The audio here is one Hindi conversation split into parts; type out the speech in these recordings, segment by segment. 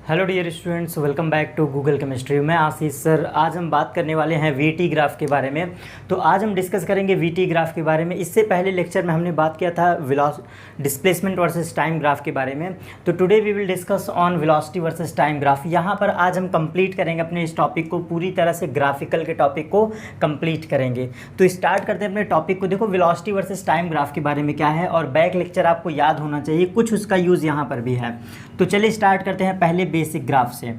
Hello dear students, welcome back to Google chemistry. मैं आशीष सर। आज हम बात करने वाले हैं वीटी ग्राफ के बारे में। तो आज हम डिस्कस करेंगे वीटी ग्राफ के बारे में। इससे पहले लेक्चर में हमने बात किया था डिस्प्लेसमेंट वर्सेस टाइम ग्राफ के बारे में। तो today we will discuss on velocity versus time graph. यहाँ पर आज हम कंप्लीट करेंगे अपने इस टॉपिक को, पूरी तरह से ग्राफिकल के टॉपिक को कंप्लीट करेंगे। तो स्टार्ट करते हैं अपने टॉपिक को। देखो, वेलोसिटी वर्सेस टाइम ग्राफ के बारे में क्या है और बैक लेक्चर आपको याद होना चाहिए, कुछ उसका यूज़ यहाँ पर भी है। तो चलिए स्टार्ट करते हैं पहले बेसिक ग्राफ से।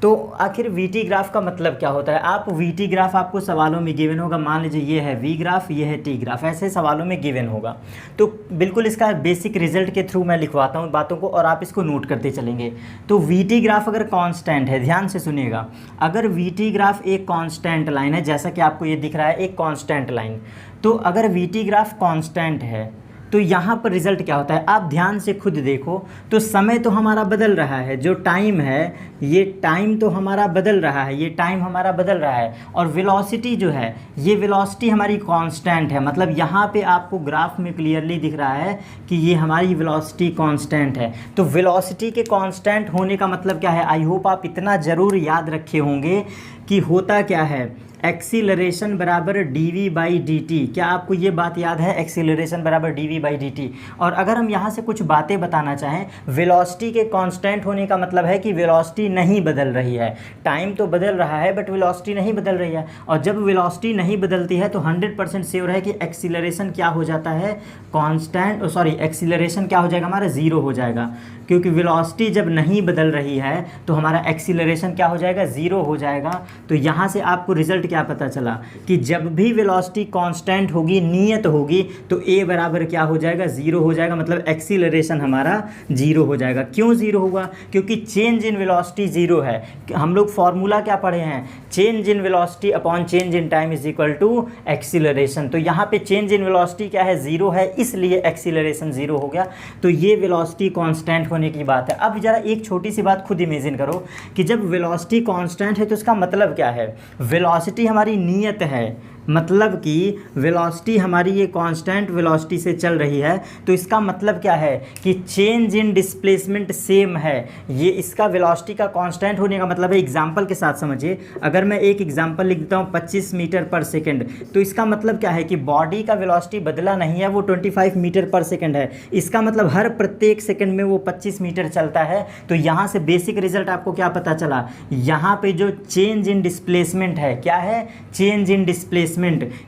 तो आखिर वीटी ग्राफ का मतलब क्या होता है? आप वीटी ग्राफ आपको सवालों में गिवन होगा। मान लीजिए ये है वी ग्राफ, ये है टी ग्राफ, ऐसे सवालों में गिवन होगा। तो बिल्कुल इसका बेसिक रिजल्ट के थ्रू मैं लिखवाता हूँ बातों को और आप इसको नोट करते चलेंगे। तो वीटी ग्राफ अगर कांस्टेंट है, ध्यान से सुनिएगा, अगर वीटी ग्राफ एक कांस्टेंट लाइन है, जैसा कि आपको ये दिख रहा है एक कांस्टेंट लाइन, तो अगर वीटी ग्राफ कांस्टेंट है तो यहाँ पर रिजल्ट क्या होता है आप ध्यान से खुद देखो। तो समय तो हमारा बदल रहा है, जो टाइम है ये टाइम तो हमारा बदल रहा है, ये टाइम हमारा बदल रहा है। और वेलोसिटी जो है, ये वेलोसिटी हमारी कांस्टेंट है। मतलब यहाँ पे आपको ग्राफ में क्लियरली दिख रहा है कि ये हमारी वेलोसिटी कांस्टेंट है। तो वेलोसिटी के कांस्टेंट होने का मतलब क्या है? आई होप आप इतना ज़रूर याद रखे होंगे कि होता क्या है, एक्सीलरेशन बराबर डी बाई डी टी। क्या आपको ये बात याद है? एक्सीलरेशन बराबर डी बाई डी टी। और अगर हम यहाँ से कुछ बातें बताना चाहें, वेलोसिटी के कांस्टेंट होने का मतलब है कि वेलोसिटी नहीं बदल रही है। टाइम तो बदल रहा है बट वेलोसिटी नहीं बदल रही है। और जब वेलोसिटी नहीं बदलती है तो 100% श्योर है कि एक्सीलरेशन क्या हो जाता है? कांस्टेंट, एक्सीलरेशन क्या हो जाएगा हमारा? ज़ीरो हो जाएगा। क्योंकि वेलोसिटी जब नहीं बदल रही है तो हमारा एक्सीलरेशन क्या हो जाएगा? ज़ीरो हो जाएगा। तो यहाँ से आपको रिजल्ट क्या पता चला कि जब भी वेलोसिटी कांस्टेंट होगी, नियत होगी, तो ए बराबर क्या हो जाएगा? ज़ीरो हो जाएगा। मतलब एक्सीलरेशन हमारा ज़ीरो हो जाएगा। क्यों ज़ीरो होगा? क्योंकि चेंज इन वेलोसिटी ज़ीरो है। हम लोग फॉर्मूला क्या पढ़े हैं? Change in velocity upon change in time is equal to acceleration. तो यहाँ पे चेंज इन वेलोसिटी क्या है? ज़ीरो है, इसलिए एक्सीलरेशन ज़ीरो हो गया। तो ये वेलोसिटी कांस्टेंट होने की बात है। अब जरा एक छोटी सी बात खुद इमेजिन करो कि जब वेलोसिटी कांस्टेंट है तो इसका मतलब क्या है? वेलोसिटी हमारी नियत है, मतलब कि वेलोसिटी हमारी ये कांस्टेंट वेलोसिटी से चल रही है। तो इसका मतलब क्या है कि चेंज इन डिस्प्लेसमेंट सेम है। ये इसका वेलोसिटी का कांस्टेंट होने का मतलब है। एग्जांपल के साथ समझिए, अगर मैं एक एग्जांपल लिख देता हूँ 25 मीटर पर सेकंड, तो इसका मतलब क्या है कि बॉडी का वेलोसिटी बदला नहीं है, वो 25 मीटर पर सेकंड है। इसका मतलब हर प्रत्येक सेकंड में वो 25 मीटर चलता है। तो यहाँ से बेसिक रिजल्ट आपको क्या पता चला? यहाँ पे जो चेंज इन डिस्प्लेसमेंट है, क्या है? चेंज इन डिस्प्लेसमेंट,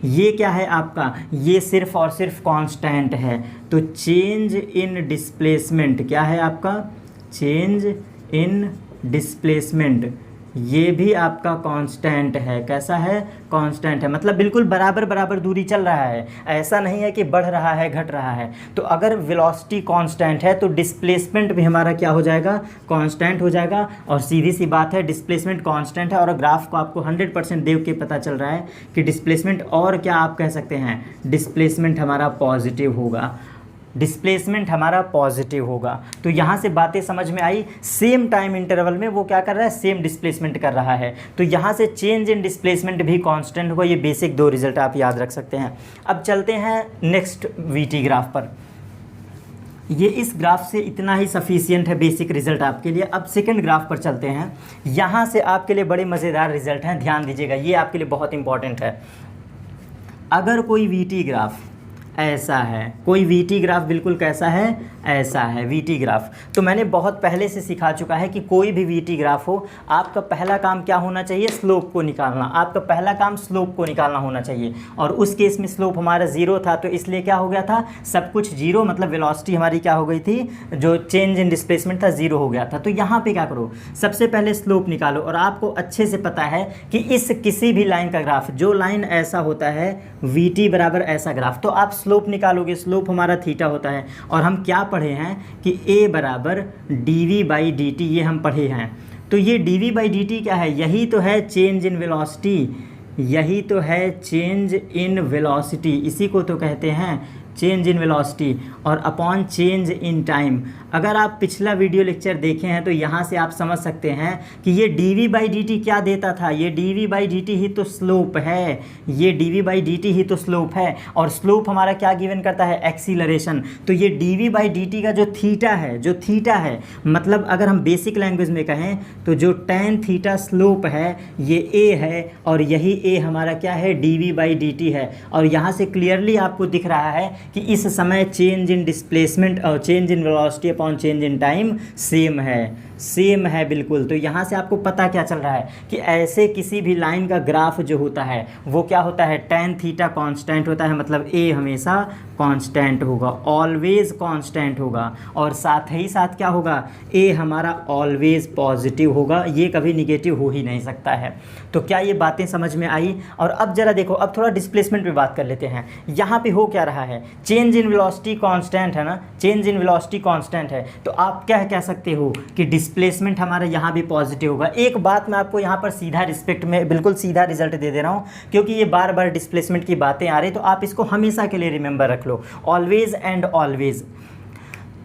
ये क्या है आपका? ये सिर्फ और सिर्फ कांस्टेंट है। तो चेंज इन डिस्प्लेसमेंट क्या है आपका? चेंज इन डिस्प्लेसमेंट ये भी आपका कांस्टेंट है। कैसा है? कांस्टेंट है। मतलब बिल्कुल बराबर बराबर दूरी चल रहा है, ऐसा नहीं है कि बढ़ रहा है घट रहा है। तो अगर वेलोसिटी कांस्टेंट है तो डिस्प्लेसमेंट भी हमारा क्या हो जाएगा? कांस्टेंट हो जाएगा। और सीधी सी बात है, डिस्प्लेसमेंट कांस्टेंट है और ग्राफ को आपको 100% देख के पता चल रहा है कि डिस्प्लेसमेंट, और क्या आप कह सकते हैं, डिस्प्लेसमेंट हमारा पॉजिटिव होगा। डिस्प्लेसमेंट हमारा पॉजिटिव होगा। तो यहाँ से बातें समझ में आई। सेम टाइम इंटरवल में वो क्या कर रहा है? सेम डिस्प्लेसमेंट कर रहा है। तो यहाँ से चेंज इन डिस्प्लेसमेंट भी कांस्टेंट होगा। ये बेसिक दो रिजल्ट आप याद रख सकते हैं। अब चलते हैं नेक्स्ट वीटी ग्राफ पर। ये इस ग्राफ से इतना ही सफिशियंट है बेसिक रिजल्ट आपके लिए। अब सेकंड ग्राफ पर चलते हैं। यहाँ से आपके लिए बड़े मज़ेदार रिजल्ट हैं, ध्यान दीजिएगा, ये आपके लिए बहुत इंपॉर्टेंट है। अगर कोई वीटी ग्राफ ऐसा है, कोई वीटी ग्राफ बिल्कुल कैसा है? ऐसा है वीटी ग्राफ। तो मैंने बहुत पहले से सिखा चुका है कि कोई भी वीटी ग्राफ हो, आपका पहला काम क्या होना चाहिए? स्लोप को निकालना। आपका पहला काम स्लोप को निकालना होना चाहिए। और उस केस में स्लोप हमारा ज़ीरो था, तो इसलिए क्या हो गया था? सब कुछ जीरो, मतलब वेलोसिटी हमारी क्या हो गई थी? जो चेंज इन डिस्प्लेसमेंट था, ज़ीरो हो गया था। तो यहाँ पर क्या करो, सबसे पहले स्लोप निकालो। और आपको अच्छे से पता है कि इस किसी भी लाइन का ग्राफ, जो लाइन ऐसा होता है वीटी बराबर ऐसा ग्राफ, तो आप स्लोप निकालोगे। स्लोप हमारा थीटा होता है। और हम क्या पढ़े हैं कि a बराबर डी बाई डी टी, ये हम पढ़े हैं। तो ये डी बाई डी टी क्या है? यही तो है चेंज इन वेलोसिटी, यही तो है चेंज इन वेलोसिटी। इसी को तो कहते हैं चेंज इन वेलोसिटी और अपॉन चेंज इन टाइम। अगर आप पिछला वीडियो लेक्चर देखे हैं तो यहाँ से आप समझ सकते हैं कि ये dv/dt क्या देता था, ये dv/dt ही तो स्लोप है, ये dv/dt ही तो स्लोप है। और स्लोप हमारा क्या गिवन करता है, एक्सीलरेशन। तो ये dv/dt का जो थीटा है मतलब अगर हम बेसिक लैंग्वेज में कहें तो जो tan थीटा स्लोप है ये a है, और यही a हमारा क्या है, dv/dt है। और यहाँ से क्लियरली आपको दिख रहा है कि इस समय चेंज इन डिस्प्लेसमेंट और change in velocity upon change in time same है बिल्कुल। तो यहाँ से आपको पता क्या चल रहा है कि ऐसे किसी भी लाइन का ग्राफ जो होता है वो क्या होता है, tan थीटा कांस्टेंट होता है, मतलब a हमेशा कांस्टेंट होगा, ऑलवेज कांस्टेंट होगा। और साथ ही साथ क्या होगा, a हमारा ऑलवेज पॉजिटिव होगा, ये कभी निगेटिव हो ही नहीं सकता है। तो क्या ये बातें समझ में आई। और अब जरा देखो, अब थोड़ा डिस्प्लेसमेंट पे बात कर लेते हैं। यहाँ पे हो क्या रहा है, चेंज इन वेलोसिटी कांस्टेंट है ना, चेंज इन वेलोसिटी कांस्टेंट है, तो आप क्या कह सकते हो कि डिस्प्लेसमेंट हमारा यहाँ भी पॉजिटिव होगा। एक बात मैं आपको यहाँ पर सीधा रिस्पेक्ट में बिल्कुल सीधा रिजल्ट दे दे रहा हूँ, क्योंकि ये बार बार डिस्प्लेसमेंट की बातें आ रही, तो आप इसको हमेशा के लिए रिमेंबर रख लो, ऑलवेज एंड ऑलवेज।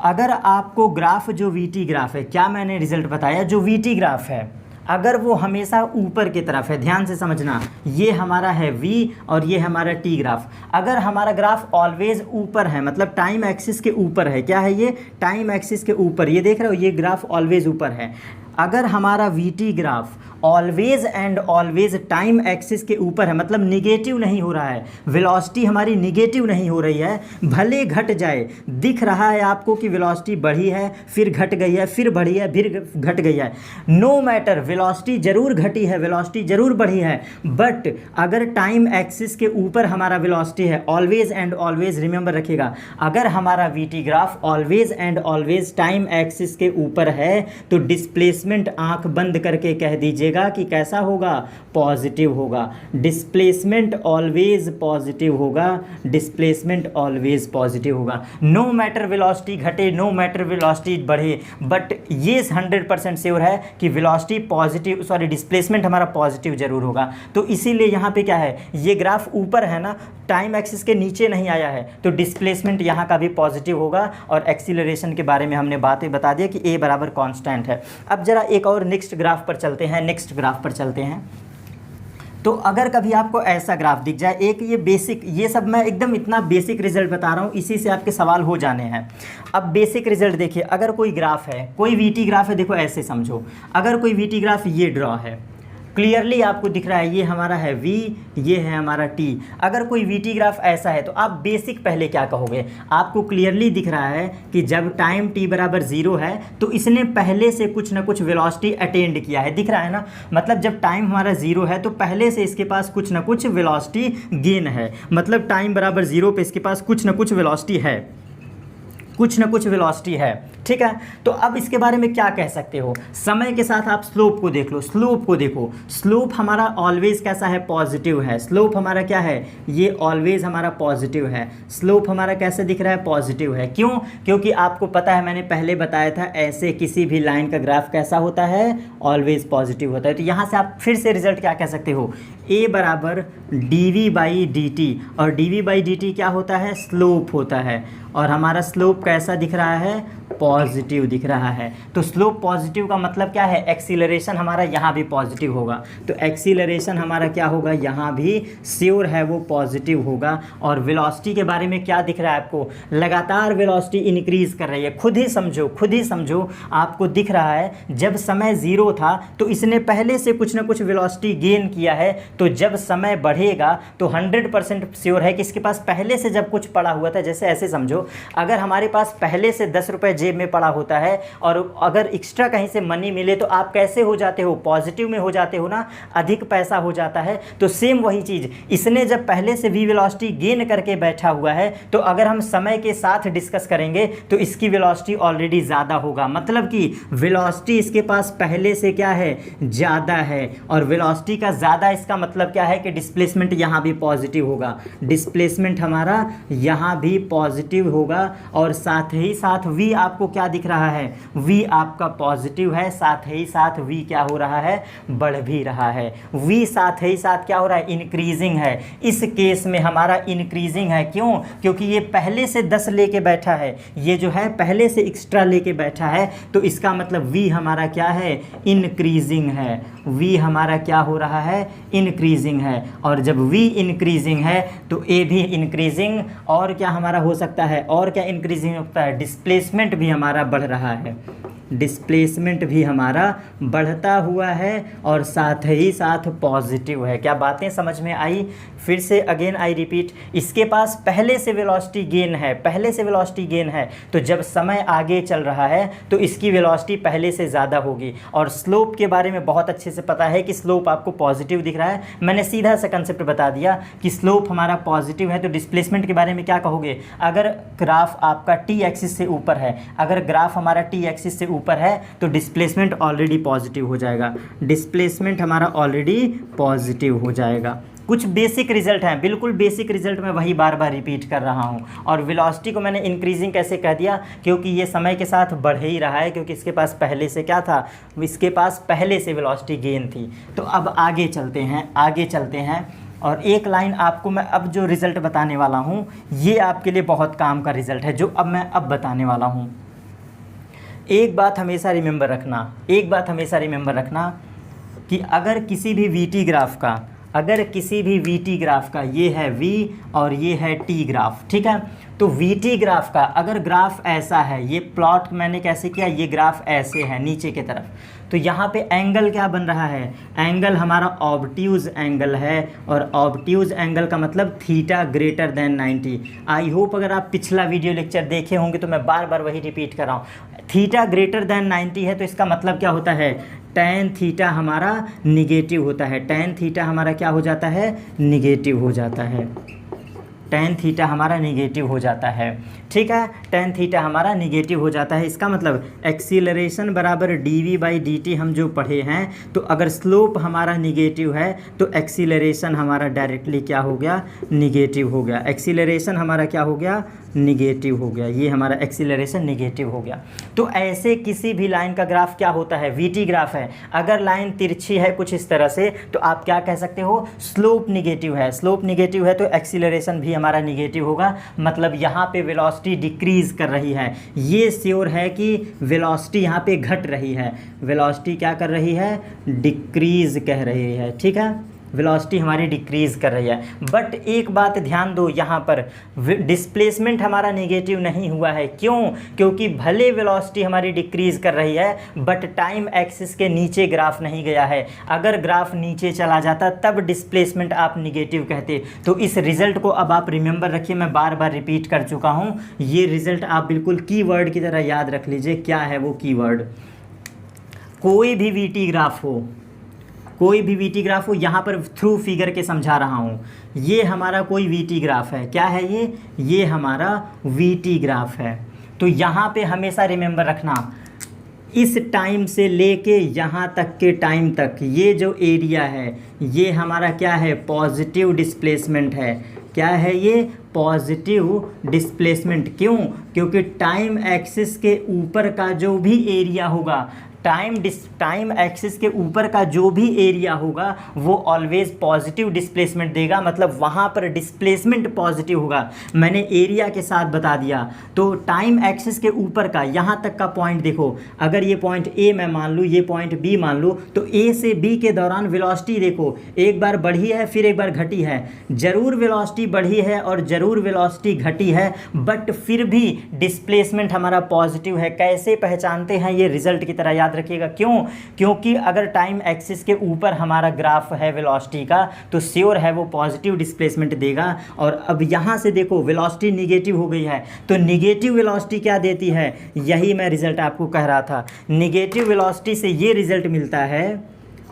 अगर आपको ग्राफ जो वीटी ग्राफ है, क्या मैंने रिजल्ट बताया, जो वीटी ग्राफ है अगर वो हमेशा ऊपर की तरफ है, ध्यान से समझना, ये हमारा है v और ये हमारा t ग्राफ। अगर हमारा ग्राफ ऑलवेज ऊपर है, मतलब टाइम एक्सिस के ऊपर है, क्या है ये, टाइम एक्सिस के ऊपर, ये देख रहे हो, ये ग्राफ ऑलवेज ऊपर है। अगर हमारा VT graph always and always time axis के ऊपर है, मतलब निगेटिव नहीं हो रहा है, वेलोसिटी हमारी निगेटिव नहीं हो रही है, भले घट जाए, दिख रहा है आपको कि वेलोसिटी बढ़ी है, फिर घट गई है, फिर बढ़ी है, फिर घट गई है, नो मैटर, वेलोसिटी जरूर घटी है, वेलोसिटी जरूर बढ़ी है, बट अगर टाइम एक्सिस के ऊपर हमारा वेलोसिटी है, ऑलवेज एंड ऑलवेज रिमेंबर रखिएगा, अगर हमारा VT graph always and always time axis के ऊपर है तो डिस्प्लेसमेंट आंख बंद करके कह दीजिए कि कैसा होगा, पॉजिटिव होगा। डिस्प्लेसमेंट ऑलवेज पॉजिटिव होगा, डिस्प्लेसमेंट ऑलवेज पॉजिटिव होगा, नो मैटर वेलोसिटी घटे, नो मैटर वेलोसिटी बढ़े, बट ये 100% श्योर है कि वेलोसिटी पॉजिटिव, सॉरी डिस्प्लेसमेंट हमारा पॉजिटिव जरूर होगा। तो इसीलिए यहाँ पे क्या है, ये ग्राफ ऊपर है ना, टाइम एक्सिस के नीचे नहीं आया है, तो डिस्प्लेसमेंट यहाँ का भी पॉजिटिव होगा। और एक्सीलरेशन के बारे में हमने बातें बता दिया कि a बराबर कांस्टेंट है। अब जरा एक और नेक्स्ट ग्राफ पर चलते हैं, नेक्स्ट ग्राफ पर चलते हैं। तो अगर कभी आपको ऐसा ग्राफ दिख जाए, एक ये बेसिक, ये सब मैं एकदम इतना बेसिक रिजल्ट बता रहा हूँ, इसी से आपके सवाल हो जाने हैं। अब बेसिक रिजल्ट देखिए, अगर कोई ग्राफ है, कोई वीटी ग्राफ है, देखो ऐसे समझो, अगर कोई वीटी ग्राफ ये ड्रॉ है, क्लियरली आपको दिख रहा है, ये हमारा है v, ये है हमारा t। अगर कोई वीटी ग्राफ ऐसा है तो आप बेसिक पहले क्या कहोगे, आपको क्लियरली दिख रहा है कि जब टाइम t बराबर 0 है तो इसने पहले से कुछ ना कुछ वेलोसिटी अटेंड किया है, दिख रहा है ना, मतलब जब टाइम हमारा 0 है तो पहले से इसके पास कुछ ना कुछ वेलोसिटी गेन है, मतलब टाइम बराबर 0 पे इसके पास कुछ ना कुछ वेलोसिटी है, कुछ ना कुछ वेलोसिटी है, ठीक है। तो अब इसके बारे में क्या कह सकते हो, समय के साथ आप स्लोप को देख लो, स्लोप को देखो, स्लोप हमारा ऑलवेज कैसा है, पॉजिटिव है, स्लोप हमारा क्या है, ये ऑलवेज हमारा पॉजिटिव है, स्लोप हमारा कैसे दिख रहा है, पॉजिटिव है। क्यों, क्योंकि आपको पता है, मैंने पहले बताया था, ऐसे किसी भी लाइन का ग्राफ कैसा होता है, ऑलवेज पॉजिटिव होता है। तो यहाँ से आप फिर से रिजल्ट क्या कह सकते हो, a बराबर dv/dt, और dv/dt क्या होता है, स्लोप होता है, और हमारा स्लोप कैसा दिख रहा है, पॉजिटिव दिख रहा है। तो स्लोप पॉजिटिव का मतलब क्या है, एक्सीलरेशन हमारा यहाँ भी पॉजिटिव होगा, तो एक्सीलरेशन हमारा क्या होगा, यहाँ भी श्योर है वो पॉजिटिव होगा। और वेलोसिटी के बारे में क्या दिख रहा है आपको, लगातार वेलोसिटी इंक्रीज कर रही है, खुद ही समझो, खुद ही समझो, आपको दिख रहा है जब समय 0 था तो इसने पहले से कुछ ना कुछ वेलोसिटी गेन किया है, तो जब समय बढ़ेगा तो 100% श्योर है कि इसके पास पहले से जब कुछ पड़ा हुआ था, जैसे ऐसे समझो, अगर हमारे पास पहले से 10 रुपये जेब में पड़ा होता है और अगर एक्स्ट्रा कहीं से मनी मिले तो आप कैसे हो जाते हो, पॉजिटिव में हो जाते हो ना, अधिक पैसा हो जाता है। तो सेम वही चीज़, इसने जब पहले से v वेलोसिटी गेन करके बैठा हुआ है, तो अगर हम समय के साथ डिस्कस करेंगे तो इसकी वेलोसिटी ऑलरेडी ज़्यादा होगा, मतलब कि वेलोसिटी इसके पास पहले से क्या है, ज़्यादा है, और वेलोसिटी का ज़्यादा इसका मतलब क्या है कि डिस्प्लेसमेंट यहाँ भी पॉजिटिव होगा, डिस्प्लेसमेंट हमारा यहाँ भी पॉजिटिव होगा और साथ ही साथ v आपको क्या दिख रहा है, v आपका पॉजिटिव है, साथ ही साथ v क्या हो रहा है, बढ़ भी रहा है। v साथ ही साथ क्या हो रहा है, इंक्रीजिंग है। इस केस में हमारा इंक्रीजिंग है, क्यों? क्योंकि ये पहले से 10 लेके बैठा है, ये जो है पहले से एक्स्ट्रा लेके बैठा है, तो इसका मतलब v हमारा क्या है, इंक्रीजिंग है। v हमारा क्या हो रहा है, इंक्रीजिंग है। और जब v इंक्रीजिंग है तो a भी इंक्रीजिंग, और क्या हमारा हो सकता है, और क्या इंक्रीजिंग होता है, डिस्प्लेसमेंट भी हमारा बढ़ रहा है, डिस्प्लेसमेंट भी हमारा बढ़ता हुआ है और साथ ही साथ पॉजिटिव है। क्या बातें समझ में आई? फिर से अगेन आई रिपीट, इसके पास पहले से वेलोसिटी गेन है, पहले से वेलोसिटी गेन है, तो जब समय आगे चल रहा है तो इसकी वेलोसिटी पहले से ज़्यादा होगी। और स्लोप के बारे में बहुत अच्छे से पता है कि स्लोप आपको पॉजिटिव दिख रहा है, मैंने सीधा सा कंसेप्ट बता दिया कि स्लोप हमारा पॉजिटिव है। तो डिस्प्लेसमेंट के बारे में क्या कहोगे, अगर ग्राफ आपका टी एक्सिस से ऊपर है, अगर ग्राफ हमारा टी एक्सिस से ऊपर है तो डिस्प्लेसमेंट ऑलरेडी पॉजिटिव हो जाएगा, डिस्प्लेसमेंट हमारा ऑलरेडी पॉजिटिव हो जाएगा। कुछ बेसिक रिजल्ट हैं, बिल्कुल बेसिक रिजल्ट मैं वही बार बार रिपीट कर रहा हूँ। और वेलोसिटी को मैंने इंक्रीजिंग कैसे कह दिया, क्योंकि ये समय के साथ बढ़ ही रहा है, क्योंकि इसके पास पहले से क्या था, इसके पास पहले से वेलोसिटी गेन थी। तो अब आगे चलते हैं, आगे चलते हैं। और एक लाइन आपको मैं अब जो रिज़ल्ट बताने वाला हूँ ये आपके लिए बहुत काम का रिज़ल्ट है, जो अब मैं बताने वाला हूँ। एक बात हमेशा रिमेंबर रखना, एक बात हमेशा रिमेंबर रखना कि अगर किसी भी वीटी ग्राफ का, अगर किसी भी वीटी ग्राफ का, ये है v और ये है t ग्राफ, ठीक है, तो वीटी ग्राफ का अगर ग्राफ ऐसा है, ये प्लॉट मैंने कैसे किया, ये ग्राफ ऐसे है नीचे की तरफ, तो यहाँ पे एंगल क्या बन रहा है, एंगल हमारा ऑब्ट्यूज एंगल है। और ऑब्ट्यूज एंगल का मतलब theta greater than 90। I hope अगर आप पिछला वीडियो लेक्चर देखे होंगे तो मैं बार बार वही रिपीट कर रहा हूँ, थीटा ग्रेटर देन 90 है तो इसका मतलब क्या होता है, टैन थीटा हमारा निगेटिव होता है, टैन थीटा हमारा क्या हो जाता है, निगेटिव हो जाता है, टैन थीटा हमारा निगेटिव हो जाता है, ठीक है, टैन थीटा हमारा निगेटिव हो जाता है। इसका मतलब एक्सीलरेशन बराबर dv/dt हम जो पढ़े हैं, तो अगर स्लोप हमारा निगेटिव है तो एक्सीलरेशन हमारा डायरेक्टली क्या हो गया, निगेटिव हो गया, एक्सीलरेशन हमारा क्या हो गया, निगेटिव हो गया, ये हमारा एक्सीलरेशन निगेटिव हो गया। तो ऐसे किसी भी लाइन का ग्राफ क्या होता है, वीटी ग्राफ है, अगर लाइन तिरछी है कुछ इस तरह से तो आप क्या कह सकते हो, स्लोप निगेटिव है, स्लोप निगेटिव है तो एक्सीलरेशन भी हमारा निगेटिव होगा, मतलब यहाँ पे वेलोसिटी डिक्रीज कर रही है। ये श्योर है कि वेलोसिटी यहाँ पे घट रही है, वेलोसिटी क्या कर रही है, डिक्रीज कह रही है, ठीक है, वेलोसिटी हमारी डिक्रीज़ कर रही है। बट एक बात ध्यान दो, यहाँ पर डिस्प्लेसमेंट हमारा नेगेटिव नहीं हुआ है, क्यों? क्योंकि भले वेलोसिटी हमारी डिक्रीज़ कर रही है बट टाइम एक्सिस के नीचे ग्राफ नहीं गया है। अगर ग्राफ नीचे चला जाता तब डिस्प्लेसमेंट आप निगेटिव कहते। तो इस रिज़ल्ट को अब आप रिमेंबर रखिए, मैं बार बार रिपीट कर चुका हूँ, ये रिज़ल्ट आप बिल्कुल कीवर्ड की तरह याद रख लीजिए। क्या है वो कीवर्ड? कोई भी वीटी ग्राफ हो, कोई भी वीटी ग्राफ हो, यहाँ पर थ्रू फिगर के समझा रहा हूँ, ये हमारा कोई वीटी ग्राफ है, क्या है ये हमारा वीटी ग्राफ है। तो यहाँ पे हमेशा रिमेंबर रखना, इस टाइम से लेके यहाँ तक के टाइम तक ये जो एरिया है ये हमारा क्या है, पॉजिटिव डिस्प्लेसमेंट है। क्या है ये? Positive displacement. क्यों? क्योंकि टाइम एक्सिस के ऊपर का जो भी एरिया होगा, टाइम एक्सिस के ऊपर का जो भी एरिया होगा वो ऑलवेज पॉजिटिव डिस्प्लेसमेंट देगा, मतलब वहाँ पर डिस्प्लेसमेंट पॉजिटिव होगा। मैंने एरिया के साथ बता दिया। तो टाइम एक्सिस के ऊपर का यहाँ तक का पॉइंट देखो, अगर ये पॉइंट ए मैं मान लूँ, ये पॉइंट बी मान लूँ, तो ए से बी के दौरान वेलोसिटी देखो, एक बार बढ़ी है फिर एक बार घटी है। ज़रूर वेलोसिटी बढ़ी है और ज़रूर वेलोसिटी घटी है, बट फिर भी डिस्प्लेसमेंट हमारा पॉजिटिव है। कैसे पहचानते हैं? ये रिजल्ट की तरह याद रखिएगा। क्यों? क्योंकि अगर टाइम एक्सिस के ऊपर हमारा ग्राफ है वेलोसिटी का तो श्योर है वो पॉजिटिव डिस्प्लेसमेंट देगा। और अब यहाँ से देखो वेलोसिटी निगेटिव हो गई है, तो निगेटिव वेलोसिटी क्या देती है? यही मैं रिजल्ट आपको कह रहा था। निगेटिव वेलोसिटी से ये रिजल्ट मिलता है,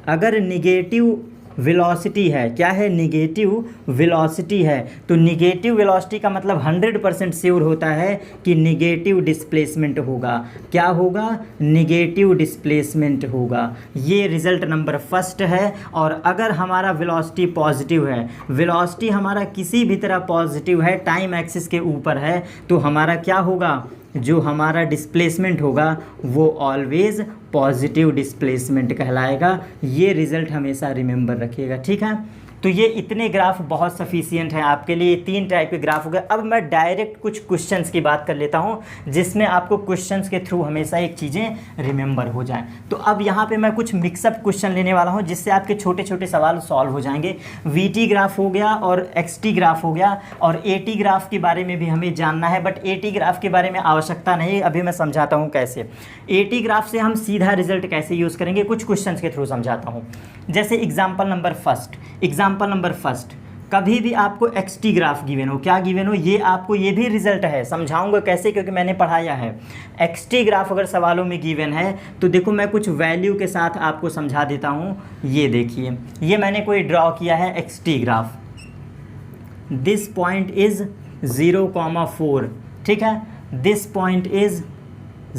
अगर निगेटिव वेलोसिटी है, क्या है, निगेटिव वेलोसिटी है। तो निगेटिव वेलोसिटी का मतलब 100% श्योर होता है कि निगेटिव डिस्प्लेसमेंट होगा। क्या होगा, निगेटिव डिस्प्लेसमेंट होगा। ये रिजल्ट नंबर फर्स्ट है। और अगर हमारा वेलोसिटी पॉजिटिव है, वेलोसिटी हमारा किसी भी तरह पॉजिटिव है, टाइम एक्सिस के ऊपर है, तो हमारा क्या होगा, जो हमारा डिस्प्लेसमेंट होगा वो ऑलवेज पॉजिटिव डिस्प्लेसमेंट कहलाएगा। ये रिज़ल्ट हमेशा रिमेंबर रखिएगा, ठीक है। तो ये इतने ग्राफ बहुत सफिशिएंट हैं आपके लिए। 3 टाइप के ग्राफ हो गए। अब मैं डायरेक्ट कुछ क्वेश्चंस की बात कर लेता हूँ जिसमें आपको क्वेश्चंस के थ्रू हमेशा एक चीज़ें रिमेंबर हो जाएं। तो अब यहाँ पे मैं कुछ मिक्सअप क्वेश्चन लेने वाला हूँ जिससे आपके छोटे छोटे सवाल सॉल्व हो जाएंगे। वीटी ग्राफ हो गया और एक्सटी ग्राफ हो गया, और एटी ग्राफ के बारे में भी हमें जानना है, बट एटी ग्राफ के बारे में आवश्यकता नहीं, अभी मैं समझाता हूँ कैसे। एटी ग्राफ से हम सीधा रिजल्ट कैसे यूज़ करेंगे, कुछ क्वेश्चन के थ्रू समझाता हूँ। जैसे एग्जाम्पल नंबर फर्स्ट, कभी भी आपको एक्सटी ग्राफ गिवन हो, क्या गिवन हो, ये आपको ये भी रिजल्ट है, समझाऊंगा कैसे क्योंकि मैंने पढ़ाया है। एक्सटी ग्राफ अगर सवालों में गिवन है तो देखो मैं कुछ वैल्यू के साथ आपको समझा देता हूँ। ये देखिए, ये मैंने कोई ड्रॉ किया है XT graph. This point is 0,4, ठीक है। दिस पॉइंट इज़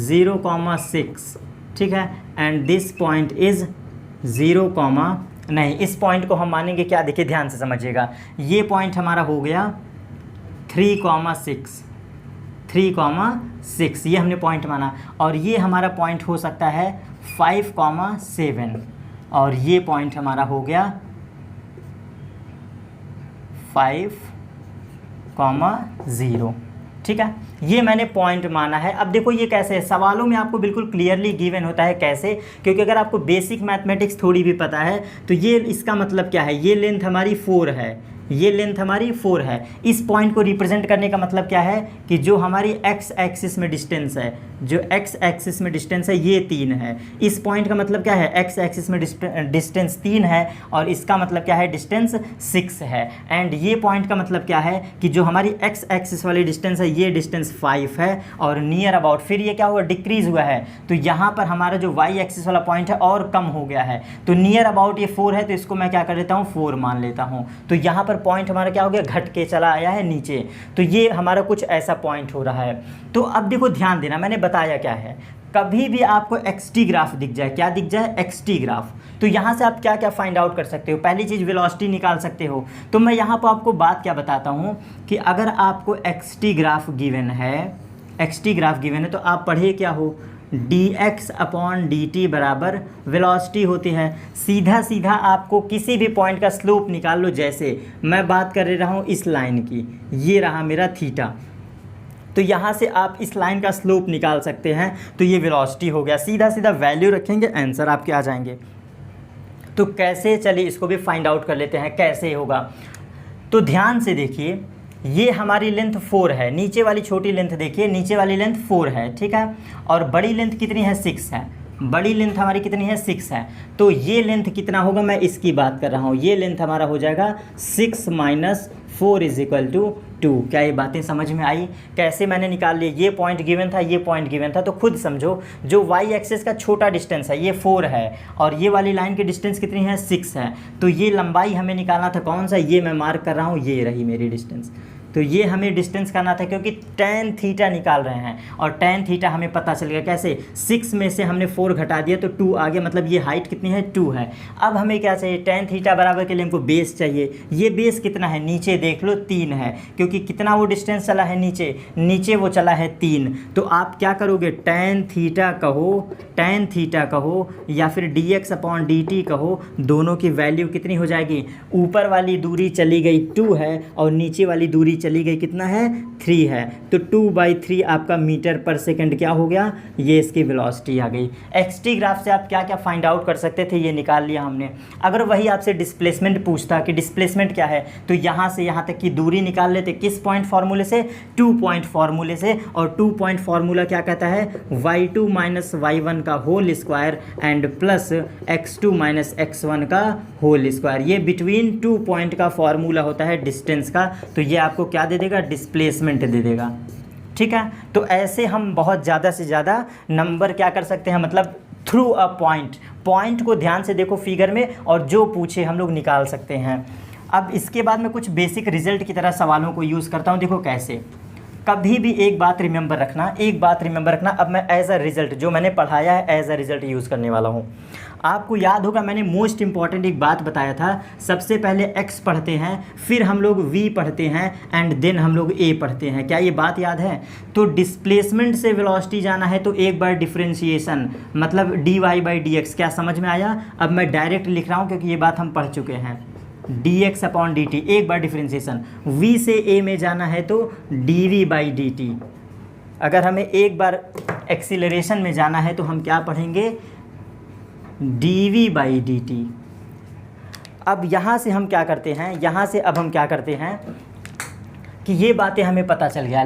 0,6, ठीक है। एंड दिस पॉइंट इज़ 0, नहीं, इस पॉइंट को हम मानेंगे क्या, देखिए ध्यान से समझिएगा। ये पॉइंट हमारा हो गया 3,6, ये हमने पॉइंट माना। और ये हमारा पॉइंट हो सकता है 5,7, और ये पॉइंट हमारा हो गया 5,0, ठीक है। ये मैंने पॉइंट माना है। अब देखो ये कैसे है, सवालों में आपको बिल्कुल क्लियरली गिवन होता है कैसे, क्योंकि अगर आपको बेसिक मैथमेटिक्स थोड़ी भी पता है तो ये इसका मतलब क्या है, ये लेंथ हमारी 4 है, ये लेंथ हमारी 4 है। इस पॉइंट को रिप्रेजेंट करने का मतलब क्या है कि जो हमारी एक्स एक्सिस में डिस्टेंस है, जो एक्स एक्सिस में डिस्टेंस है ये 3 है। इस पॉइंट का मतलब क्या है, एक्स एक्सिस में डिस्टेंस 3 है, और इसका मतलब क्या है, डिस्टेंस 6 है। एंड ये पॉइंट का मतलब क्या है कि जो हमारी एक्स एक्सिस वाली डिस्टेंस है ये डिस्टेंस 5 है, और नियर अबाउट, फिर ये क्या हुआ, डिक्रीज हुआ है, तो यहाँ पर हमारा जो वाई एक्सिस वाला पॉइंट है और कम हो गया है। तो नियर अबाउट ये 4 है, तो इसको मैं क्या कर लेता हूँ, 4 मान लेता हूँ। तो यहाँ पर पॉइंट हमारा क्या हो गया, घट के चला आया है नीचे। तो ये हमारा कुछ ऐसा पॉइंट हो रहा है। तो अब देखो ध्यान देना, मैंने बताया क्या है, कभी भी आपको एक्सटी ग्राफ दिख जाए, क्या दिख जाए, एक्सटी ग्राफ, तो यहाँ से आप क्या क्या फाइंड आउट कर सकते हो। पहली चीज़ वेलोसिटी निकाल सकते हो। तो मैं यहाँ पर आपको बात क्या बताता हूँ कि अगर आपको एक्सटी ग्राफ गिवन है, तो आप पढ़िए क्या हो, dx/dt बराबर वेलोसिटी होती है। सीधा सीधा आपको किसी भी पॉइंट का स्लोप निकाल लो। जैसे मैं बात कर रहा हूँ इस लाइन की, ये रहा मेरा थीटा, तो यहाँ से आप इस लाइन का स्लोप निकाल सकते हैं। तो ये वेलोसिटी हो गया, सीधा सीधा वैल्यू रखेंगे, आंसर आपके आ जाएंगे। तो कैसे, चलिए इसको भी फाइंड आउट कर लेते हैं कैसे होगा। तो ध्यान से देखिए, ये हमारी लेंथ 4 है, नीचे वाली छोटी लेंथ देखिए, नीचे वाली लेंथ 4 है, ठीक है। और बड़ी लेंथ कितनी है, 6 है, बड़ी लेंथ हमारी कितनी है, 6 है। तो ये लेंथ कितना होगा, मैं इसकी बात कर रहा हूँ, ये लेंथ हमारा हो जाएगा 6 - 4 = 2। क्या ये बातें समझ में आई, कैसे मैंने निकाल लिया, ये पॉइंट गिवन था, ये पॉइंट गिवन था, तो खुद समझो। जो वाई एक्सिस का छोटा डिस्टेंस है ये 4 है, और ये वाली लाइन की डिस्टेंस कितनी है, 6 है। तो ये लंबाई हमें निकालना था, कौन सा, ये मैं मार्क कर रहा हूँ, ये रही मेरी डिस्टेंस। तो ये हमें डिस्टेंस करना था, क्योंकि tan थीटा निकाल रहे हैं, और tan थीटा हमें पता चल गया कैसे, 6 में से हमने 4 घटा दिया तो 2 आ गया, मतलब ये हाइट कितनी है, 2 है। अब हमें क्या चाहिए, tan थीटा बराबर के लिए हमको बेस चाहिए। ये बेस कितना है, नीचे देख लो 3 है, क्योंकि कितना वो डिस्टेंस चला है नीचे वो चला है 3। तो आप क्या करोगे, tan थीटा कहो या फिर dx/dt कहो, दोनों की वैल्यू कितनी हो जाएगी, ऊपर वाली दूरी चली गई 2 है, और नीचे वाली दूरी चली गई कितना है, 3 है। तो 2/3 आपका मीटर पर सेकंड क्या हो गया, ये इसकी वेलोसिटी आ गई। एक्सटी ग्राफ से आप क्या क्या फाइंड आउट कर सकते थे, ये निकाल लिया हमने। अगर वही आपसे डिस्प्लेसमेंट पूछता कि डिस्प्लेसमेंट क्या है, तो यहाँ से यहाँ तक की दूरी निकाल लेते, किस पॉइंट फार्मूले से, 2 पॉइंट फार्मूले से। और 2 पॉइंट फार्मूला क्या कहता है, y2 - y1 का whole square and plus x2 - x1 का होल स्क्वायर। ये बिटवीन 2 पॉइंट का फार्मूला होता है डिस्टेंस का। तो ये आपको क्या दे देगा, डिस्प्लेसमेंट दे देगा, ठीक है। तो ऐसे हम बहुत ज़्यादा से ज़्यादा नंबर क्या कर सकते हैं, मतलब थ्रू अ पॉइंट को ध्यान से देखो फिगर में, और जो पूछे हम लोग निकाल सकते हैं। अब इसके बाद मैं कुछ बेसिक रिजल्ट की तरह सवालों को यूज़ करता हूँ। देखो कैसे, कभी भी एक बात रिमेंबर रखना, अब मैं एज अ रिज़ल्ट जो मैंने पढ़ाया है एज अ रिज़ल्ट यूज़ करने वाला हूँ। आपको याद होगा मैंने मोस्ट इंपॉर्टेंट एक बात बताया था, सबसे पहले x पढ़ते हैं, फिर हम लोग v पढ़ते हैं, एंड देन हम लोग a पढ़ते हैं। क्या ये बात याद है? तो डिस्प्लेसमेंट से वेलोसिटी जाना है तो एक बार डिफरेंशिएशन, मतलब dy/dx। क्या समझ में आया? अब मैं डायरेक्ट लिख रहा हूँ क्योंकि ये बात हम पढ़ चुके हैं। dx/dt एक बार डिफरेंशिएशन, v से a में जाना है तो dv/dt। अगर हमें एक बार एक्सीलरेशन में जाना है तो हम क्या पढ़ेंगे? dv/dt। अब यहाँ से हम क्या करते हैं, यहाँ से अब हम क्या करते हैं कि ये बातें हमें पता चल गया,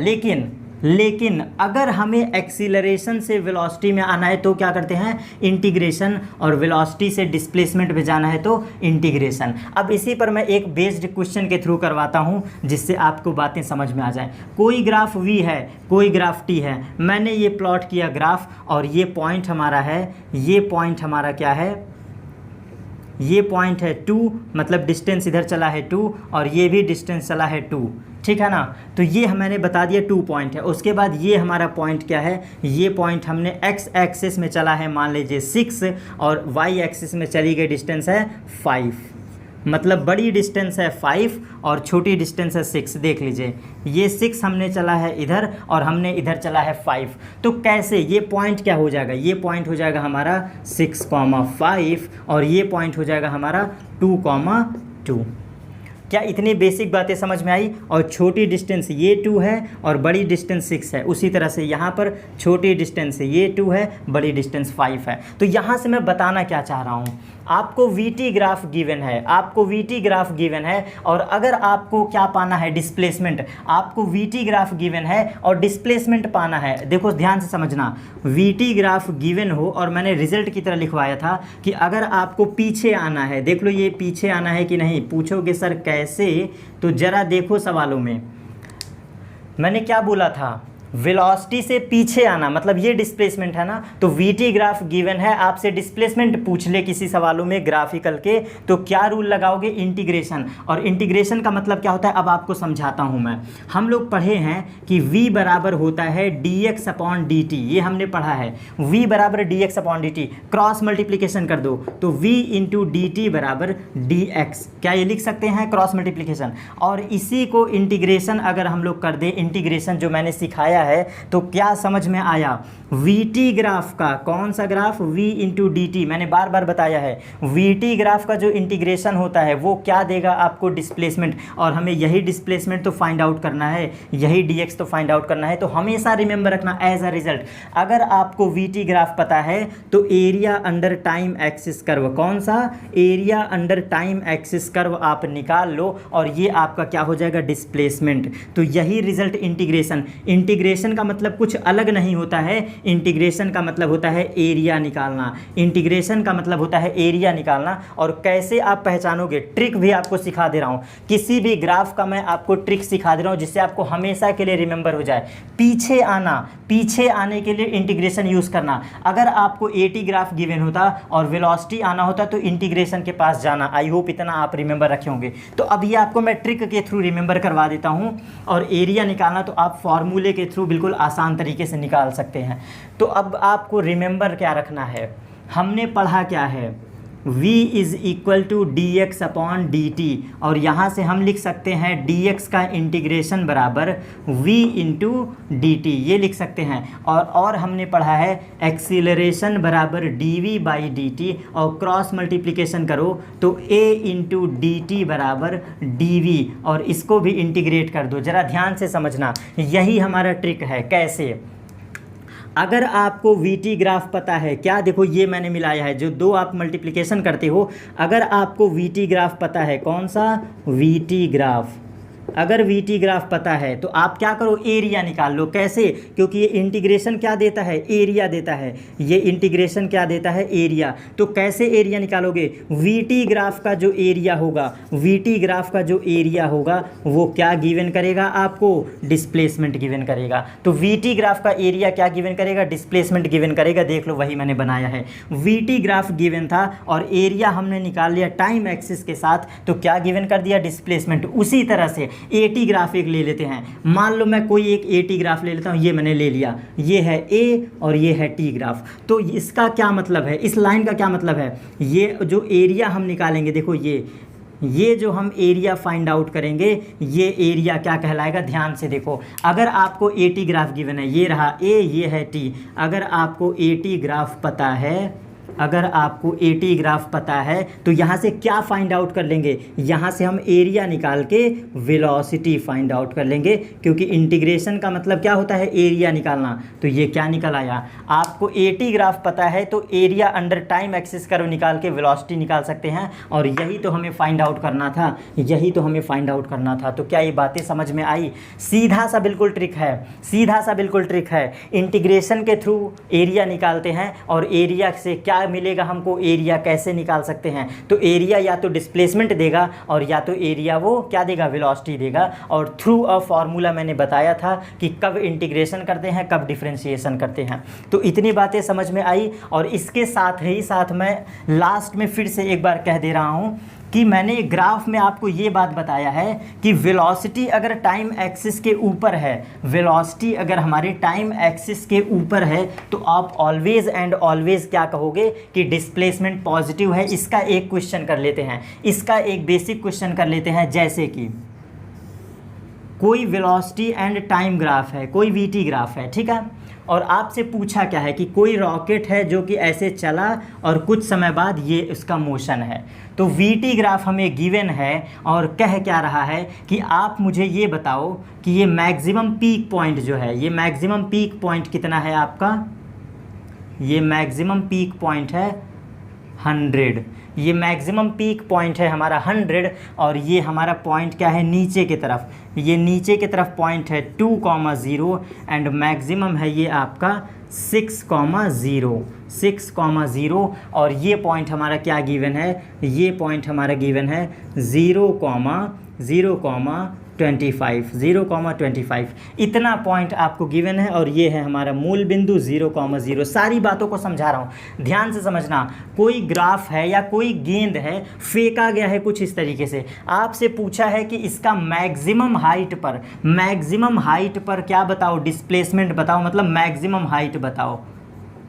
लेकिन अगर हमें एक्सीलरेशन से वेलोसिटी में आना है तो क्या करते हैं? इंटीग्रेशन, और वेलोसिटी से डिस्प्लेसमेंट में जाना है तो इंटीग्रेशन। अब इसी पर मैं एक बेस्ड क्वेश्चन के थ्रू करवाता हूँ जिससे आपको बातें समझ में आ जाए। कोई ग्राफ v है, कोई ग्राफ t है, मैंने ये प्लॉट किया ग्राफ, और ये पॉइंट हमारा है, ये पॉइंट हमारा क्या है? ये पॉइंट है 2, मतलब डिस्टेंस इधर चला है 2, और ये भी डिस्टेंस चला है 2, ठीक है ना। तो ये मैंने बता दिया 2 पॉइंट है। उसके बाद ये हमारा पॉइंट क्या है? ये पॉइंट हमने x एक्सिस में चला है मान लीजिए 6, और y एक्सिस में चली गई डिस्टेंस है 5, मतलब बड़ी डिस्टेंस है 5 और छोटी डिस्टेंस है 6। देख लीजिए ये 6 हमने चला है इधर, और हमने इधर चला है 5। तो कैसे ये पॉइंट क्या हो जाएगा? ये पॉइंट हो जाएगा हमारा 6,5, और ये पॉइंट हो जाएगा हमारा 2,2। क्या इतनी बेसिक बातें समझ में आई? और छोटी डिस्टेंस ये 2 है और बड़ी डिस्टेंस 6 है। उसी तरह से यहाँ पर छोटी डिस्टेंस ये 2 है, बड़ी डिस्टेंस 5 है। तो यहाँ से मैं बताना क्या चाह रहा हूँ, आपको VT ग्राफ गिवन है, और अगर आपको क्या पाना है? डिस्प्लेसमेंट। आपको VT ग्राफ गिवन है और डिस्प्लेसमेंट पाना है। देखो ध्यान से समझना, VT ग्राफ गिवन हो और मैंने रिजल्ट की तरह लिखवाया था कि अगर आपको पीछे आना है, देख लो ये पीछे आना है कि नहीं। पूछोगे सर कैसे? तो ज़रा देखो सवालों में मैंने क्या बोला था, वेलोसिटी से पीछे आना, मतलब ये डिस्प्लेसमेंट है ना। तो VT ग्राफ गिवन है, आपसे डिस्प्लेसमेंट पूछ ले किसी सवालों में ग्राफिकल के, तो क्या रूल लगाओगे? इंटीग्रेशन। और इंटीग्रेशन का मतलब क्या होता है अब आपको समझाता हूँ मैं। हम लोग पढ़े हैं कि v बराबर होता है dx/dt, ये हमने पढ़ा है। v बराबर dx/dt, क्रॉस मल्टीप्लिकेशन कर दो तो v इंटू dt बराबर dx। क्या ये लिख सकते हैं? Cross multiplication. और इसी को इंटीग्रेशन अगर हम लोग कर दें, इंटीग्रेशन जो मैंने सिखाया है, तो क्या समझ में आया? VT ग्राफ का कौन सा ग्राफ? v into dt। मैंने बार बार बताया है VT ग्राफ का जो इंटीग्रेशन होता है वो क्या देगा आपको? डिस्प्लेसमेंट। और हमें यही डिस्प्लेसमेंट तो फाइंड आउट करना है, यही dx तो फाइंड आउट करना है। तो हमेशा रिमेंबर रखना एज अ रिजल्ट, अगर आपको VT ग्राफ पता है तो area under time axis curve, कौन सा? Area under time axis curve आप निकाल लो, और ये आपका क्या हो जाएगा? डिस्प्लेसमेंट। तो यही रिजल्ट इंटीग्रेशन का मतलब कुछ अलग नहीं होता है। इंटीग्रेशन का मतलब होता है एरिया निकालना, इंटीग्रेशन का मतलब होता है एरिया निकालना। और कैसे आप पहचानोगे? ट्रिक भी आपको सिखा दे रहा हूँ, किसी भी ग्राफ का मैं आपको ट्रिक सिखा दे रहा हूँ जिससे आपको हमेशा के लिए रिमेंबर हो जाए। पीछे आने के लिए इंटीग्रेशन यूज़ करना। अगर आपको AT ग्राफ गिवन होता और वेलोसिटी आना होता तो इंटीग्रेशन के पास जाना। आई होप इतना आप रिमेंबर रखे होंगे। तो अब ये आपको मैं ट्रिक के थ्रू रिमेंबर करवा देता हूँ। और एरिया निकालना तो आप फॉर्मूले के थ्रू बिल्कुल आसान तरीके से निकाल सकते हैं। तो अब आपको रिमेंबर क्या रखना है? हमने पढ़ा क्या है? v is equal to dx/dt, और यहाँ से हम लिख सकते हैं dx का इंटीग्रेशन बराबर v इंटू dt, ये लिख सकते हैं। और हमने पढ़ा है एक्सीलरेशन बराबर dv/dt, और क्रॉस मल्टीप्लिकेशन करो तो a इंटू dt बराबर dv, और इसको भी इंटीग्रेट कर दो। ज़रा ध्यान से समझना, यही हमारा ट्रिक है। कैसे? अगर आपको VT ग्राफ पता है, क्या देखो ये मैंने मिलाया है, जो दो आप मल्टीप्लिकेशन करते हो, अगर आपको VT ग्राफ पता है, कौन सा? VT ग्राफ, अगर वीटी ग्राफ पता है तो आप क्या करो, एरिया निकाल लो। कैसे? क्योंकि ये इंटीग्रेशन क्या देता है, एरिया देता है। ये इंटीग्रेशन क्या देता है, एरिया। तो कैसे एरिया निकालोगे, वीटी ग्राफ का जो एरिया होगा, वीटी ग्राफ का जो एरिया होगा वो क्या गिवन करेगा आपको, डिस्प्लेसमेंट गिवन करेगा। तो वीटी ग्राफ का एरिया क्या गिवन करेगा, डिस्प्लेसमेंट गिवन करेगा। देख लो वही मैंने बनाया है, वीटी ग्राफ गिवन था और एरिया हमने निकाल लिया टाइम एक्सिस के साथ, तो क्या गिवन कर दिया, डिस्प्लेसमेंट। उसी तरह से एटी ग्राफ एक ले लेते हैं। मान लो मैं कोई एक एटी ग्राफ ले लेता हूँ, ये मैंने ले लिया, ये है ए और ये है टी ग्राफ। तो इसका क्या मतलब है, इस लाइन का क्या मतलब है, ये जो एरिया हम निकालेंगे, देखो ये जो हम एरिया फाइंड आउट करेंगे, ये एरिया क्या कहलाएगा, ध्यान से देखो। अगर आपको एटी ग्राफ गिवन है, ये रहा ए, ये है टी। अगर आपको एटी ग्राफ पता है, अगर आपको एटी ग्राफ पता है तो यहाँ से क्या फाइंड आउट कर लेंगे, यहाँ से हम एरिया निकाल के वेलोसिटी फाइंड आउट कर लेंगे। क्योंकि इंटीग्रेशन का मतलब क्या होता है, एरिया निकालना। तो ये क्या निकल आया, आपको एटी ग्राफ पता है तो area under time axis curve निकाल के वेलोसिटी निकाल सकते हैं। और यही तो हमें फाइंड आउट करना था, यही तो हमें फाइंड आउट करना था। तो क्या ये बातें समझ में आई? सीधा सा बिल्कुल ट्रिक है, सीधा सा बिल्कुल ट्रिक है। इंटीग्रेशन के थ्रू एरिया निकालते हैं और एरिया से क्या मिलेगा हमको, एरिया कैसे निकाल सकते हैं। तो एरिया या तो डिस्प्लेसमेंट देगा और या तो एरिया वो क्या देगा, वेलोसिटी देगा। और थ्रू अ फार्मूला मैंने बताया था कि कब इंटीग्रेशन करते हैं, कब डिफरेंशिएशन करते हैं। तो इतनी बातें समझ में आई। और इसके साथ ही साथ मैं लास्ट में फिर से एक बार कह दे रहा हूँ कि मैंने ग्राफ में आपको ये बात बताया है कि वेलोसिटी अगर टाइम एक्सिस के ऊपर है, वेलोसिटी अगर हमारी टाइम एक्सिस के ऊपर है, तो आप ऑलवेज एंड ऑलवेज क्या कहोगे कि डिस्प्लेसमेंट पॉजिटिव है। इसका एक क्वेश्चन कर लेते हैं, इसका एक बेसिक क्वेश्चन कर लेते हैं। जैसे कि कोई वेलोसिटी एंड टाइम ग्राफ है, कोई वीटी ग्राफ है, ठीक है, और आपसे पूछा क्या है कि कोई रॉकेट है जो कि ऐसे चला और कुछ समय बाद ये उसका मोशन है। तो वीटी ग्राफ हमें गिवन है और कह क्या रहा है कि आप मुझे ये बताओ कि ये मैक्सिमम पीक पॉइंट जो है, ये मैक्सिमम पीक पॉइंट कितना है आपका, ये मैक्सिमम पीक पॉइंट है 100। ये मैक्सिमम पीक पॉइंट है हमारा 100 और ये हमारा पॉइंट क्या है, नीचे की तरफ, ये नीचे की तरफ पॉइंट है 2,0 एंड मैक्सिमम है ये आपका 6,0 और ये पॉइंट हमारा क्या गिवन है, ये पॉइंट हमारा गिवन है 0,25 इतना पॉइंट आपको गिवन है। और ये है हमारा मूल बिंदु 0,0। सारी बातों को समझा रहा हूँ, ध्यान से समझना। कोई ग्राफ है या कोई गेंद है, फेंका गया है कुछ इस तरीके से, आपसे पूछा है कि इसका मैक्सिमम हाइट पर क्या बताओ, डिस्प्लेसमेंट बताओ, मतलब मैक्सिमम हाइट बताओ।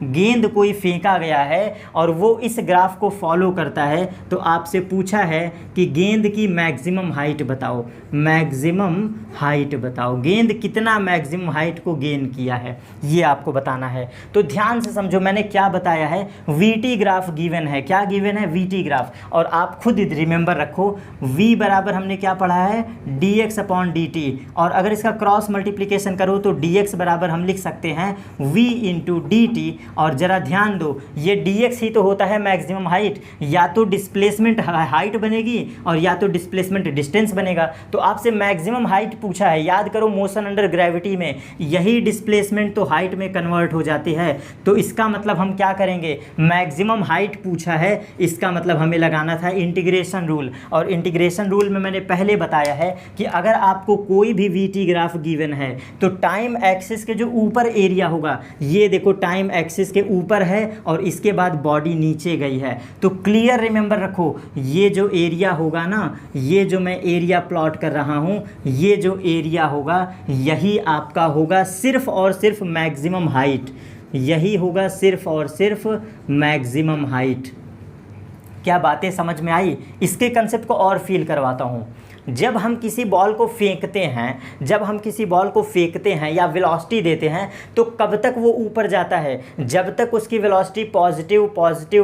गेंद कोई फेंका गया है और वो इस ग्राफ को फॉलो करता है, तो आपसे पूछा है कि गेंद की मैक्सिमम हाइट बताओ, मैक्सिमम हाइट बताओ, गेंद कितना मैक्सिमम हाइट को गेन किया है, ये आपको बताना है। तो ध्यान से समझो मैंने क्या बताया है, वीटी ग्राफ गिवन है, क्या गिवन है, वीटी ग्राफ। और आप खुद रिमेंबर रखो, v बराबर हमने क्या पढ़ा है, dx/dt, और अगर इसका क्रॉस मल्टीप्लिकेशन करो तो dx बराबर हम लिख सकते हैं v × dt। और ज़रा ध्यान दो, ये dx ही तो होता है मैक्सिमम हाइट, या तो डिस्प्लेसमेंट हाइट बनेगी और या तो डिस्प्लेसमेंट डिस्टेंस बनेगा। तो आपसे मैक्सिमम हाइट पूछा है, याद करो मोशन अंडर ग्रेविटी में यही डिस्प्लेसमेंट तो हाइट में कन्वर्ट हो जाती है। तो इसका मतलब हम क्या करेंगे, मैक्सिमम हाइट पूछा है, इसका मतलब हमें लगाना था इंटीग्रेशन रूल। और इंटीग्रेशन रूल में मैंने पहले बताया है कि अगर आपको कोई भी वीटी ग्राफ गिवन है तो टाइम एक्सिस के जो ऊपर एरिया होगा, ये देखो टाइम एक्सिस के ऊपर है और इसके बाद बॉडी नीचे गई है, तो क्लियर रिमेंबर रखो, ये जो एरिया होगा ना, ये जो मैं एरिया प्लॉट कर रहा हूँ, ये जो एरिया होगा यही आपका होगा सिर्फ और सिर्फ मैक्सिमम हाइट, यही होगा सिर्फ और सिर्फ मैक्सिमम हाइट। क्या बातें समझ में आई? इसके कंसेप्ट को और फील करवाता हूँ। जब हम किसी बॉल को फेंकते हैं, या वेलोसिटी देते हैं, तो कब तक वो ऊपर जाता है, जब तक उसकी वेलोसिटी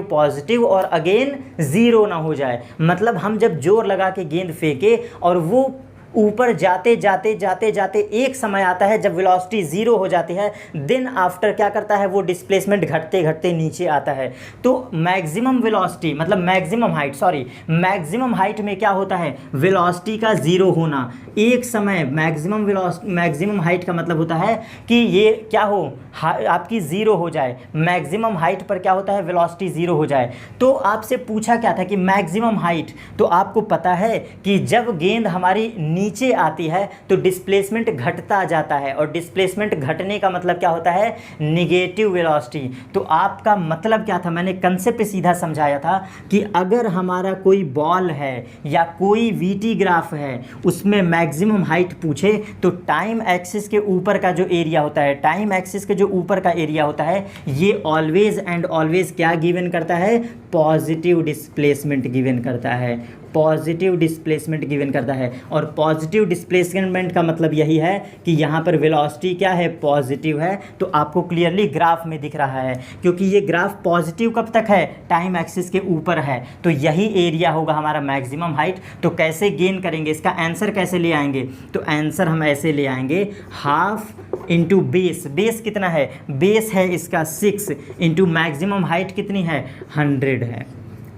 पॉजिटिव और अगेन ज़ीरो ना हो जाए। मतलब हम जब जोर लगा के गेंद फेंके और वो ऊपर जाते जाते जाते जाते एक समय आता है जब वेलोसिटी ज़ीरो हो जाती है, देन आफ्टर क्या करता है वो डिस्प्लेसमेंट घटते घटते नीचे आता है। तो मैक्सिमम वेलोसिटी मतलब मैक्सिमम हाइट में क्या होता है, वेलोसिटी का ज़ीरो होना। एक समय मैक्सिमम हाइट का मतलब होता है कि ये क्या हो, आपकी ज़ीरो हो जाए, मैक्सिमम हाइट पर क्या होता है, वेलोसिटी ज़ीरो हो जाए। तो आपसे पूछा क्या था कि मैक्सिमम हाइट, तो आपको पता है कि जब गेंद हमारी नीचे आती है तो डिस्प्लेसमेंट घटता जाता है, और डिस्प्लेसमेंट घटने का मतलब क्या होता है, निगेटिव वेलोसिटी। तो आपका मतलब क्या था, मैंने कंसेप्ट सीधा समझाया था कि अगर हमारा कोई बॉल है या कोई वीटी ग्राफ है, उसमें मैक्सिमम हाइट पूछे तो टाइम एक्सिस के ऊपर का जो एरिया होता है, टाइम एक्सिस के जो ऊपर का एरिया होता है, ये ऑलवेज एंड ऑलवेज क्या गिवन करता है, पॉजिटिव डिस्प्लेसमेंट गिवन करता है, पॉजिटिव डिस्प्लेसमेंट गिवन करता है। और पॉजिटिव डिस्प्लेसमेंट का मतलब यही है कि यहाँ पर वेलोसिटी क्या है, पॉजिटिव है। तो आपको क्लियरली ग्राफ में दिख रहा है, क्योंकि ये ग्राफ पॉजिटिव कब तक है, टाइम एक्सिस के ऊपर है, तो यही एरिया होगा हमारा मैक्सिमम हाइट। तो कैसे गेन करेंगे, इसका आंसर कैसे ले आएंगे, तो आंसर हम ऐसे ले आएंगे, हाफ इंटू बेस, बेस कितना है, बेस है इसका 6 इंटू मैक्सिमम हाइट कितनी है, 100 है।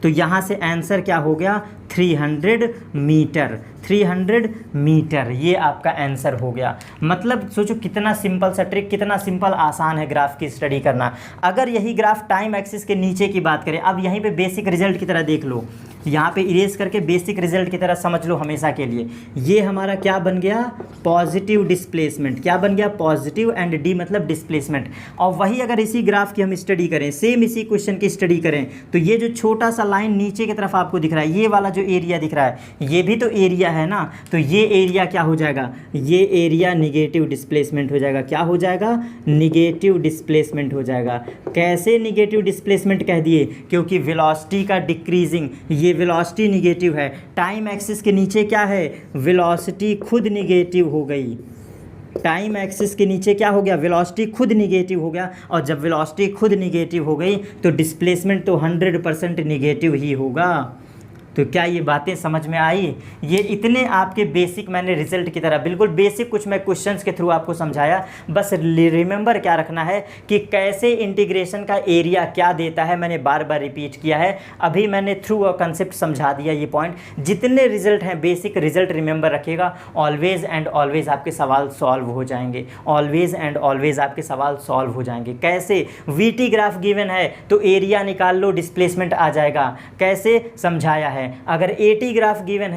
तो यहाँ से आंसर क्या हो गया, 300 मीटर, 300 मीटर, ये आपका आंसर हो गया। मतलब सोचो कितना सिंपल सा ट्रिक, कितना सिंपल आसान है ग्राफ की स्टडी करना। अगर यही ग्राफ टाइम एक्सिस के नीचे की बात करें, अब यहीं पे बेसिक रिजल्ट की तरह देख लो, यहाँ पे इरेज करके बेसिक रिजल्ट की तरह समझ लो हमेशा के लिए। ये हमारा क्या बन गया, पॉजिटिव डिस्प्लेसमेंट, क्या बन गया, पॉजिटिव, एंड डी मतलब डिस्प्लेसमेंट। और वही अगर इसी ग्राफ की हम स्टडी करें, सेम इसी क्वेश्चन की स्टडी करें, तो ये जो छोटा सा लाइन नीचे की तरफ आपको दिख रहा है, ये वाला जो एरिया दिख रहा है, ये भी तो एरिया है ना, तो ये एरिया क्या हो जाएगा, ये एरिया निगेटिव डिस्प्लेसमेंट हो जाएगा। क्या हो जाएगा, निगेटिव डिस्प्लेसमेंट हो जाएगा। कैसे निगेटिव डिस्प्लेसमेंट कह दिए, क्योंकि वेलोसिटी का डिक्रीजिंग, ये वेलोसिटी निगेटिव है, टाइम एक्सिस के नीचे क्या है, वेलोसिटी खुद निगेटिव हो गई, टाइम एक्सिस के नीचे क्या हो गया, वेलोसिटी खुद निगेटिव हो गया। और जब वेलोसिटी खुद निगेटिव हो गई तो डिस्प्लेसमेंट तो 100% निगेटिव ही होगा। तो क्या ये बातें समझ में आई, ये इतने आपके बेसिक मैंने रिजल्ट की तरह बिल्कुल बेसिक कुछ मैं क्वेश्चंस के थ्रू आपको समझाया। बस रिमेंबर क्या रखना है कि कैसे इंटीग्रेशन का एरिया क्या देता है, मैंने बार बार रिपीट किया है। अभी मैंने थ्रू अ कंसेप्ट समझा दिया ये पॉइंट। जितने रिजल्ट हैं बेसिक रिजल्ट रिमेंबर रखिएगा, ऑलवेज एंड ऑलवेज आपके सवाल सॉल्व हो जाएंगे, ऑलवेज एंड ऑलवेज आपके सवाल सॉल्व हो जाएंगे। कैसे, वीटी ग्राफ गिवन है तो एरिया निकाल लो, डिस्प्लेसमेंट आ जाएगा। कैसे समझाया है, अगर एटी ग्राफ गिवन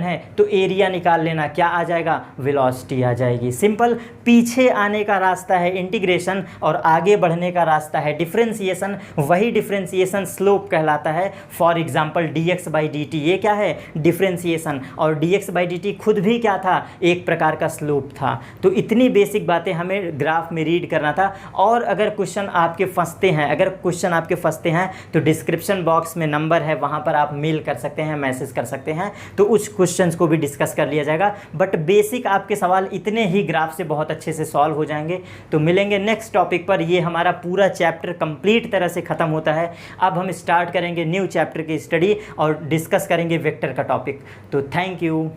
है तो एरिया निकाल लेना, क्या आ जाएगा, वेलोसिटी आ जाएगी। सिंपल। पीछे आने का रास्ता है इंटीग्रेशन और आगे बढ़ने का रास्ता है डिफरेंशिएशन, वही डिफरेंशिएशन स्लोप कहलाता है। For example dx by dt, ये क्या है, डिफरेंशिएशन, और dx बाई dt खुद भी क्या था, एक प्रकार का स्लोप था। तो इतनी बेसिक बातें हमें ग्राफ में रीड करना था। और अगर क्वेश्चन आपके फंसते हैं तो डिस्क्रिप्शन बॉक्स में नंबर है, वहाँ पर आप मेल कर सकते हैं, मैसेज कर सकते हैं, तो उस क्वेश्चंस को भी डिस्कस कर लिया जाएगा। बट बेसिक आपके सवाल इतने ही ग्राफ से बहुत अच्छे से सॉल्व हो जाएंगे। तो मिलेंगे नेक्स्ट टॉपिक पर। ये हमारा पूरा चैप्टर कंप्लीट तरह से ख़त्म होता है। अब हम स्टार्ट करेंगे न्यू चैप्टर की स्टडी और डिस्कस करेंगे वेक्टर का टॉपिक। तो थैंक यू।